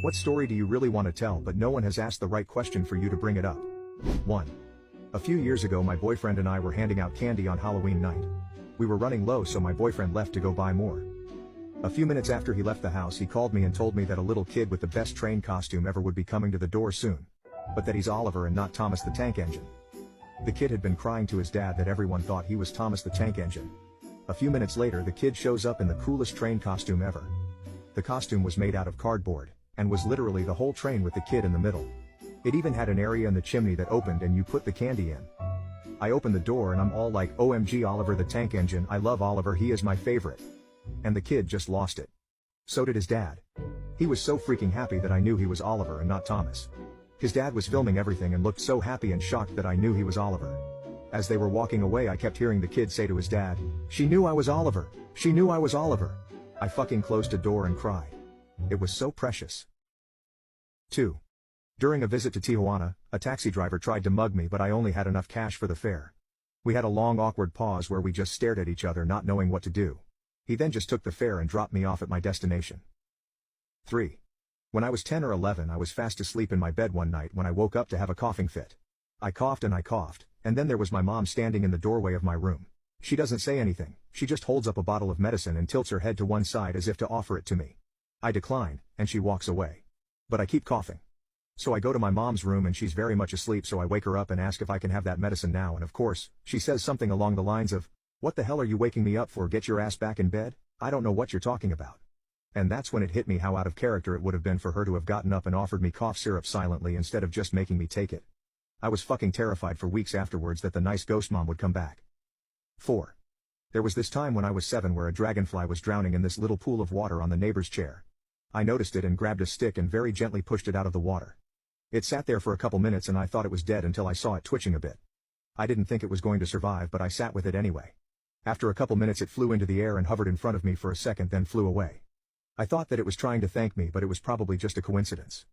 What story do you really want to tell but no one has asked the right question for you to bring it up? 1. A few years ago my boyfriend and I were handing out candy on Halloween night. We were running low so my boyfriend left to go buy more. A few minutes after he left the house he called me and told me that a little kid with the best train costume ever would be coming to the door soon. But that he's Oliver and not Thomas the Tank Engine. The kid had been crying to his dad that everyone thought he was Thomas the Tank Engine. A few minutes later the kid shows up in the coolest train costume ever. The costume was made out of cardboard, and was literally the whole train with the kid in the middle. It even had an area in the chimney that opened and you put the candy in. I opened the door and I'm all like, OMG Oliver the Tank Engine, I love Oliver, he is my favorite. And the kid just lost it. So did his dad. He was so freaking happy that I knew he was Oliver and not Thomas. His dad was filming everything and looked so happy and shocked that I knew he was Oliver. As they were walking away I kept hearing the kid say to his dad, "She knew I was Oliver, she knew I was Oliver." I fucking closed a door and cried. It was so precious. 2. During a visit to Tijuana, a taxi driver tried to mug me but I only had enough cash for the fare. We had a long awkward pause where we just stared at each other not knowing what to do. He then just took the fare and dropped me off at my destination. 3. When I was 10 or 11 I was fast asleep in my bed one night when I woke up to have a coughing fit. I coughed, and then there was my mom standing in the doorway of my room. She doesn't say anything, she just holds up a bottle of medicine and tilts her head to one side as if to offer it to me. I decline, and she walks away. But I keep coughing. So I go to my mom's room and she's very much asleep so I wake her up and ask if I can have that medicine now and of course, she says something along the lines of, "What the hell are you waking me up for, get your ass back in bed, I don't know what you're talking about." And that's when it hit me how out of character it would have been for her to have gotten up and offered me cough syrup silently instead of just making me take it. I was fucking terrified for weeks afterwards that the nice ghost mom would come back. 4. There was this time when I was 7 where a dragonfly was drowning in this little pool of water on the neighbor's chair. I noticed it and grabbed a stick and very gently pushed it out of the water. It sat there for a couple minutes and I thought it was dead until I saw it twitching a bit. I didn't think it was going to survive but I sat with it anyway. After a couple minutes it flew into the air and hovered in front of me for a second then flew away. I thought that it was trying to thank me but it was probably just a coincidence.